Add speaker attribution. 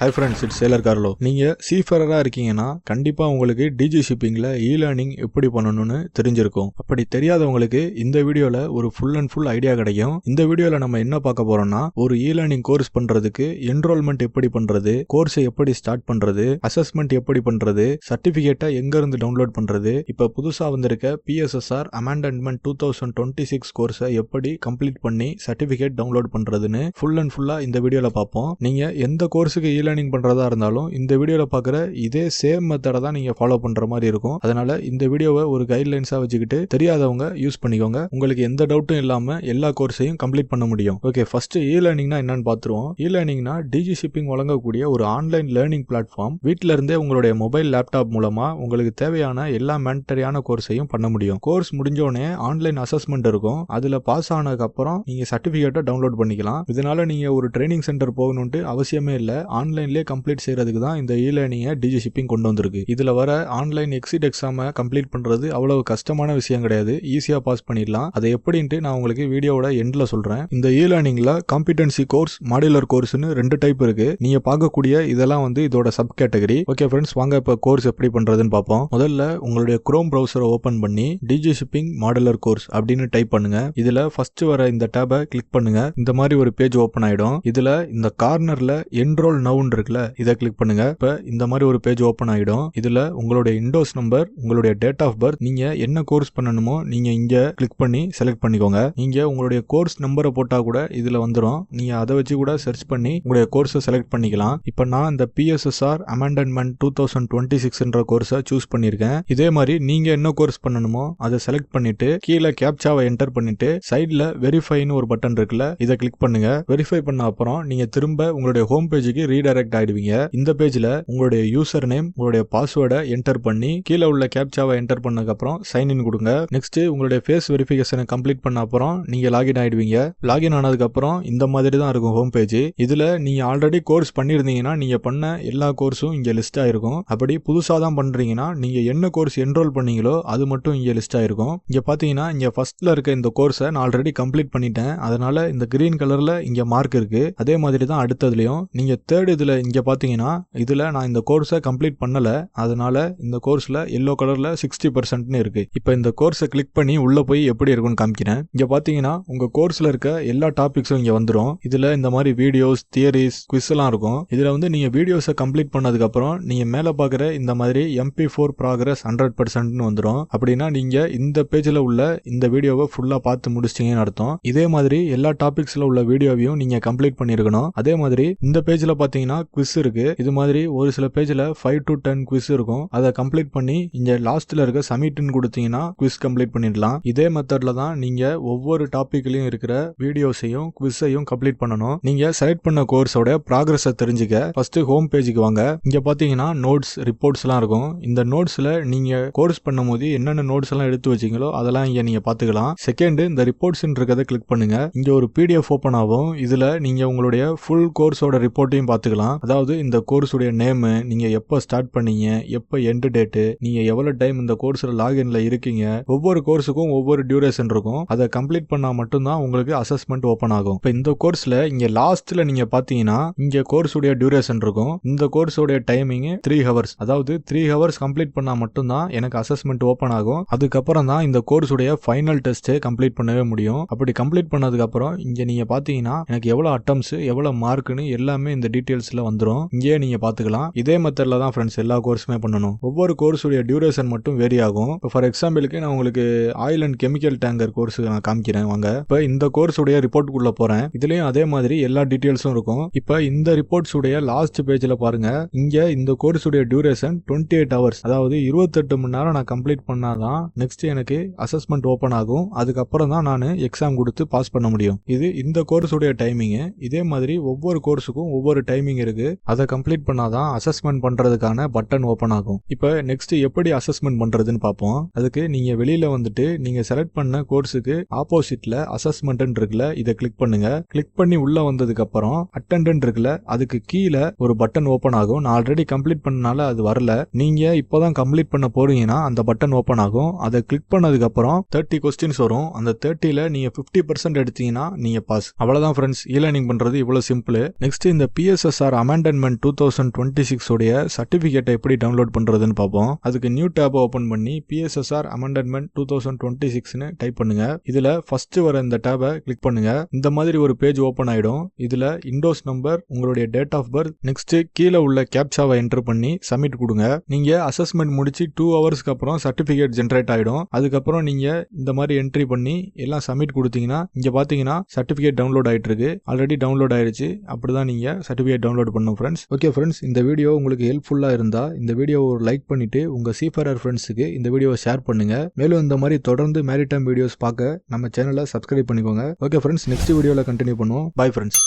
Speaker 1: Hi friends, it's seller Carlo. நீங்கள் சீஃபரராக இருக்கீங்கன்னா கண்டிப்பாக உங்களுக்கு டிஜி ஷிப்பிங்கில் லேர்னிங் எப்படி பண்ணணும்னு தெரிஞ்சிருக்கும். அப்படி தெரியாதவங்களுக்கு இந்த வீடியோவில் ஒரு ஃபுல் அண்ட் ஃபுல் ஐடியா கிடைக்கும். இந்த வீடியோவில் நம்ம என்ன பார்க்க போகிறோம்னா, ஒரு லேர்னிங் கோர்ஸ் பண்ணுறதுக்கு என்ரோல்மெண்ட் எப்படி பண்ணுறது, கோர்ஸை எப்படி ஸ்டார்ட் பண்ணுறது, அசஸ்மெண்ட் எப்படி பண்ணுறது, சர்டிஃபிகேட்டை எங்கேருந்து டவுன்லோட் பண்ணுறது, இப்போ புதுசாக வந்திருக்க பிஎஸ்எஸ்ஆர் அமெண்ட்மெண்ட் 2026 கோர்ஸை எப்படி கம்ப்ளீட் பண்ணி சர்டிஃபிகேட் டவுன்லோட் பண்ணுறதுன்னு ஃபுல் அண்ட் ஃபுல்லாக இந்த வீடியோவில் பார்ப்போம். நீங்கள் எந்த கோர்ஸுக்கு லேர்னிங் பண்றதா இருந்தாலும் இந்த வீடியோல பாக்குற இதே சேம் மெத்தட தான் நீங்க ஃபாலோ பண்ற மாதிரி இருக்கும். அதனால இந்த வீடியோவை ஒரு கைட்லைன்ஸா வச்சுக்கிட்டு தெரியாதவங்க யூஸ் பண்ணிக்கோங்க. உங்களுக்கு எந்த டவுட்டும் இல்லாம எல்லா கோர்ஸையும் கம்ப்ளீட் பண்ண முடியும். ஓகே, ஃபர்ஸ்ட் லேர்னிங்னா என்னன்னு பாத்துருவோம். லேர்னிங்னா டிஜி ஷிப்பிங் வழங்கக்கூடிய ஒரு ஆன்லைன் லேர்னிங் பிளாட்ஃபார்ம். வீட்ல இருந்தே உங்களுடைய மொபைல் லேப்டாப் மூலமா உங்களுக்கு தேவையான எல்லா மேண்டரியான கோர்ஸையும் பண்ண முடியும். கோர்ஸ் முடிஞ்சோடனே ஆன்லைன் அசஸ்மெண்ட் இருக்கும். அதுல பாஸ் ஆனதுக்கு அப்புறம் நீங்க சர்டிபிகேட்டை டவுன்லோட் பண்ணிக்கலாம். இதனால நீங்க ஒரு ட்ரைனிங் சென்டர் போகணும்னு அவசியமே இல்ல. ஆன்லைன்லேயே கம்ப்ளீட் செய்யறதுக்கு தான் இந்த லேர்னிங்கை டிஜி ஷிப்பிங் கொண்டு வந்திருக்கு. இதுல வர ஆன்லைன் எக்ஸிட் எக்ஸாமை கம்ப்ளீட் பண்றது அவ்வளவு கஷ்டமான விஷயம் கிடையாது. ஈஸியா பாஸ் பண்ணிடலாம். அதை எப்படின்ட்டு நான் உங்களுக்கு வீடியோவோட எண்ட்ல சொல்றேன். இந்த லேர்னிங்ல காம்பிடன்சி கோர்ஸ், மாடுலர் கோர்ஸ்னு 2 டைப் இருக்கு. நீங்க பார்க்கக்கூடிய இதெல்லாம் இதோட சப் கேட்டகரி. ஓகே ஃப்ரெண்ட்ஸ், வாங்க இப்ப கோர்ஸ் எப்படி பண்றதுன்னு பார்ப்போம். முதல்ல உங்களுடைய குரோம் பிரவுசரை ஓபன் பண்ணி டிஜி ஷிப்பிங் மாடுலர் கோர்ஸ் அப்படின்னு டைப் பண்ணுங்க. இதுல ஃபர்ஸ்ட் வர இந்த டேபை கிளிக் பண்ணுங்க. இந்த மாதிரி ஒரு பேஜ் ஓபன் ஆயிடும். இதுல இந்த கார்னர்ல என்ரோல் நவ் இருக்குல்ல, இதை கிளிக் பண்ணுங்க. இப்ப இந்த மாதிரி ஒரு பேஜ் ஓபன் ஆயிடும். இதுல உங்களுடைய இண்டோஸ் நம்பர், உங்களுடைய டேட் ஆஃப் பர்த், நீங்க என்ன கோர்ஸ் பண்ணணுமோ நீங்க இங்க கிளிக் பண்ணி செலக்ட் பண்ணிக்கோங்க. நீங்க உங்களுடைய கோர்ஸ் நம்பரை போட்டா கூட இதுல வந்துடும். நீங்க அதை வச்சு கூட சர்ச் பண்ணி உங்களுடைய கோர்ஸை செலக்ட் பண்ணிக்கலாம். இப்ப நான் இந்த பிஎஸ்எஸ்ஆர் அமெண்ட்மெண்ட் 2026 கோர்ஸை சூஸ் பண்ணிருக்கேன். இதே மாதிரி நீங்க என்ன கோர்ஸ் பண்ணணுமோ அதை செலக்ட் பண்ணிட்டு கீழே கேப்சாவை என்டர் பண்ணிட்டு சைட்ல வெரிஃபைன்னு ஒரு பட்டன் இருக்குல்ல, இதை கிளிக் பண்ணுங்க. வெரிஃபை பண்ண அப்புறம் நீங்க திரும்ப உங்களுடைய ஹோம் பேஜுக்கு ரீடைரக்ட் ஆயிடுவீங்க. இந்த பேஜ்ல உங்களுடைய யூசர் நேம், உங்களுடைய பாஸ்வேர்டை என்டர் பண்ணி கீழே உள்ள கேப்சாவை என்டர் பண்ணதுக்கு அப்புறம் சைன் இன் கொடுங்க. நெக்ஸ்ட் உங்களுடைய ஃபேஸ் வெரிஃபிகேஷனை கம்ப்ளீட் பண்ண அப்புறம் நீங்க லாகின் ஆயிடுவீங்க. லாகின் ஆனதுக்கு அப்புறம் இந்த மாதிரி தான் இருக்கும் ஹோம் பேஜ். இதுல நீங்க ஆல்ரெடி கோர்ஸ் பண்ணிருந்தீங்கன்னா நீங்க பண்ண எல்லா கோர்ஸும் இங்க லிஸ்ட் ஆயிருக்கும். அப்படி புதுசா தான் பண்றீங்கன்னா நீங்க என்ன கோர்ஸ் என்ரோல் பண்ணீங்களோ அது மட்டும் இங்க லிஸ்ட் ஆயிருக்கும். இங்க பாத்தீங்கன்னா இங்க ஃபர்ஸ்ட்ல இருக்க இந்த கோர்ஸை நான் ஆல்ரெடி கம்ப்ளீட் பண்ணிட்டேன். அதனால இந்த கிரீன் கலர்ல இங்க மார்க் இருக்கு. அதே மாதிரி தான் அடுத்ததுலயும் நீங்க தேர்ட் இதுல இங்க பாத்தீங்கன்னா இதுல நான் இந்த கோர்ஸை கம்ப்ளீட் பண்ணல. அதனால இந்த கோர்ஸ்ல எல்லோ கலர்ல 60% இருக்கு. இப்ப இந்த கோர்ஸை கிளிக் பண்ணி உள்ள போய் எப்படி இருக்கும்னு காமிக்கிறேன். இங்க பாத்தீங்கன்னா உங்க கோர்ஸ்ல இருக்க எல்லா டாபிக்ஸும் இங்க வந்துரும். இதுல இந்த மாதிரி வீடியோஸ், தியரிஸ், குவிஸ் எல்லாம் இருக்கும். இதுல நீங்க வீடியோஸை கம்ப்ளீட் பண்ணதுக்கு அப்புறம் நீங்க மேல பாக்குற இந்த மாதிரி MP4 ப்ராக்ரஸ் 100% வந்துரும். அப்படின்னா நீங்க இந்த பேஜ்ல உள்ள இந்த வீடியோவை ஃபுல்லா பார்த்து முடிச்சிட்டீங்கன்னு அர்த்தம். இதே மாதிரி எல்லா டாபிக்ஸ்ல உள்ள வீடியோவையும் நீங்க கம்ப்ளீட் பண்ணிருக்கணும். அதே மாதிரி இந்த பேஜ்ல பாத்தீங்கன்னா குவிஸ் இருக்கு. இது மாதிரி ஒரு சில பேஜ்ல 5 to 10 குவிஸ் இருக்கும். அதை கம்ப்ளீட் பண்ணி இங்க லாஸ்ட்ல இருக்க சப்மிட்னு கொடுத்தீங்கன்னா குவிஸ் கம்ப்ளீட் பண்ணிடலாம். இதே மெத்தட்ல தான் நீங்க ஒவ்வொரு டாபிக்லயும் இருக்கிற வீடியோஸையும் குவிஸையும் கம்ப்ளீட் பண்ணணும். நீங்க செலக்ட் பண்ண கோர்ஸோட ப்ராக்ரஸை தெரிஞ்சுக்க ஃபர்ஸ்ட் ஹோம் பேஜுக்கு வாங்க. இங்க பாத்தீங்கன்னா நோட்ஸ், ரிப்போர்ட்ஸ் எல்லாம் இருக்கும். இந்த நோட்ஸ்ல நீங்க கோர்ஸ் பண்ணும்போது என்னென்ன நோட்ஸ் எல்லாம் எடுத்து வச்சீங்களோ அதெல்லாம் இங்க நீங்க பாத்துக்கலாம். செகண்ட், இந்த ரிப்போர்ட்ஸ் இருக்கிறத கிளிக் பண்ணுங்க. இங்க ஒரு PDF ஓபன் ஆகும். இதுல நீங்க உங்களுடைய ஃபுல் கோர்ஸோட ரிப்போர்ட்டையும் பாத்துக்கலாம். அதாவது இந்த கோர்ஸுடைய நேம், நீங்க எப்ப ஸ்டார்ட் பண்ணீங்க, எப்ப எண்ட் டேட், நீங்க எவ்வளவு டைம் இந்த கோர்ஸ்ல லாகின்ல இருக்கீங்க, ஒவ்வொரு கோர்ஸுக்கும் ஒவ்வொரு டியூரேஷன் இருக்கும். அதை கம்ப்ளீட் பண்ணா மட்டும்தான் உங்களுக்கு அசஸ்மெண்ட் ஓபன் ஆகும். இப்ப இந்த கோர்ஸ்ல இங்க லாஸ்ட்ல நீங்க பாத்தீங்கன்னா இங்க கோர்ஸுடைய டியூரேஷன் இருக்கும். இந்த கோர்ஸோட டைமிங் 3 ஹவர்ஸ். அதாவது 3 ஹவர்ஸ் கம்ப்ளீட் பண்ணா மட்டும்தான் எனக்கு அசஸ்மெண்ட் ஓபன் ஆகும். அதுக்கப்புறம் தான் இந்த கோர்ஸுடைய ஃபைனல் டெஸ்ட் கம்ப்ளீட் பண்ணவே முடியும். அப்படி கம்ப்ளீட் பண்ணதுக்கு அப்புறம் இங்க நீங்க பாத்தீங்கன்னா எனக்கு எவ்வளவு அட்டம்ஸ், எவ்வளவு மார்க்னு எல்லாமே இந்த டீடைல்ஸ்ல வந்துரும். இங்கே நீங்க பாத்துக்கலாம். இதே மெத்தட்ல தான் ஃப்ரெண்ட்ஸ் எல்லா கோர்ஸுமே பண்ணணும். ஒவ்வொரு கோர்ஸுடைய டியூரேஷன் மட்டும் வேரி ஆகும். இப்போ ஃபார் எக்ஸாம்பிளுக்கு நான் உங்களுக்கு oil and chemical tanker course நான் காமிக்கிறேன் வாங்க. இப்போ இந்த கோர்ஸுடைய ரிப்போர்ட்டுக்குள்ள போறேன். இதுலயும் அதே மாதிரி எல்லா டீடைல்ஸும் இருக்கும். இப்போ இந்த ரிப்போர்ட்ஸ் உடைய லாஸ்ட் பேஜ்ல பாருங்க. இங்க இந்த கோர்ஸுடைய டியூரேஷன் 28 ஹவர்ஸ். அதாவது 28 மணி நேரம் நான் கம்ப்ளீட் பண்ணாதான் நெக்ஸ்ட் எனக்கு அசஸ்மெண்ட் ஓபன் ஆகும். அதுக்கப்புறம் தான் நான் எக்ஸாம் கொடுத்து பாஸ் பண்ண முடியும். இது இந்த கோர்ஸுடைய டைமிங். இதே மாதிரி ஒவ்வொரு கோர்ஸுக்கும் ஒவ்வொரு டைமிங் இருக்கு. அதை கம்ப்ளீட் பண்ணாதான் அசஸ்மெண்ட் பண்றதுக்கான பட்டன் ஓபன் ஆகும். இப்போ நெக்ஸ்ட் எப்படி அசஸ்மெண்ட் பண்றதுன்னு பார்ப்போம். அதுக்கு நீங்க வெளியில வந்துட்டு நீங்க செலக்ட் பண்ண கோர்ஸுக்கு ஆப்போசிட்ல அசஸ்மெண்ட் இருக்குல்ல, இதை கிளிக் பண்ணுங்க. கிளிக் பண்ணி உள்ள வந்ததுக்கு அப்புறம் அட்டெண்டன்ட் இருக்குல்ல, அதுக்கு கீழே ஒரு பட்டன் ஓபன் ஆகும். நான் ஆல்ரெடி கம்ப்ளீட் பண்ணனால அது வரல. நீங்க இப்போதான் கம்ப்ளீட் பண்ண போறீங்கன்னா அந்த பட்டன் ஓபன் ஆகும். அதை கிளிக் பண்ணதுக்கு அப்புறம் 30 கொஸ்டின்ஸ் வரும். அந்த 30ல நீங்க 50% எடுத்தீங்கன்னா நீங்க பாஸ். அவ்வளவுதான் ஃப்ரெண்ட்ஸ். லேர்னிங் பண்றது இவ்வளவு சிம்பிள். நெக்ஸ்ட் இந்த PSSR PSSR அமெண்ட்மெண்ட் 2026 உடைய சர்டிபிகேட்டை எப்படி டவுன்லோட் பண்றதுன்னு பார்ப்போம். அதுக்கு நியூ டேப் ஓபன் பண்ணி PSSR அமெண்ட்மெண்ட் 2026ன்னு டைப் பண்ணுங்க. இதுல ஃபர்ஸ்ட் வர இந்த டேபை கிளிக் பண்ணுங்க. இந்த மாதிரி ஒரு பேஜ் ஓபன் ஆயிடும். இதுல இண்டோஸ் நம்பர், உங்களுடைய டேட் ஆஃப் பர்த், நெக்ஸ்ட் கீழே உள்ள கேப்சாவை என்டர் பண்ணி சப்மிட் கொடுங்க. நீங்க அசஸ்மெண்ட் முடிச்சு 2 ஹவர்ஸ்க்கு அப்புறம் சர்டிபிகேட் ஜெனரேட் ஆயிடும். அதுக்கப்புறம் நீங்க இந்த மாதிரி என்ட்ரி பண்ணி எல்லாம் சப்மிட் கொடுத்தீங்கன்னா இங்க பாத்தீங்கன்னா சர்டிபிகேட் டவுன்லோட் ஆயிட்டு இருக்கு. ஆல்ரெடி டவுன்லோட் ஆயிருச்சு. அப்படிதான் நீங்க சர்டிபிகேட் டவுன்லோட் பண்ணணும் ஃப்ரெண்ட்ஸ். ஓகே ஃப்ரெண்ட்ஸ், இந்த வீடியோ உங்களுக்கு ஹெல்ப்ஃபுல்லா இருந்தா இந்த வீடியோவை ஒரு லைக் பண்ணிட்டு உங்க சீஃபரர் ஃப்ரெண்ட்ஸுக்கு இந்த வீடியோவை ஷேர் பண்ணுங்க. மேலும் இந்த மாதிரி தொடர்ந்து மேரிடைம் வீடியோஸ் பார்க்க நம்ம சேனலை சப்ஸ்கிரைப் பண்ணிக்கோங்க. ஓகே ஃப்ரெண்ட்ஸ், நெக்ஸ்ட் வீடியோல கண்டினியூ பண்ணுவோம். Bye friends.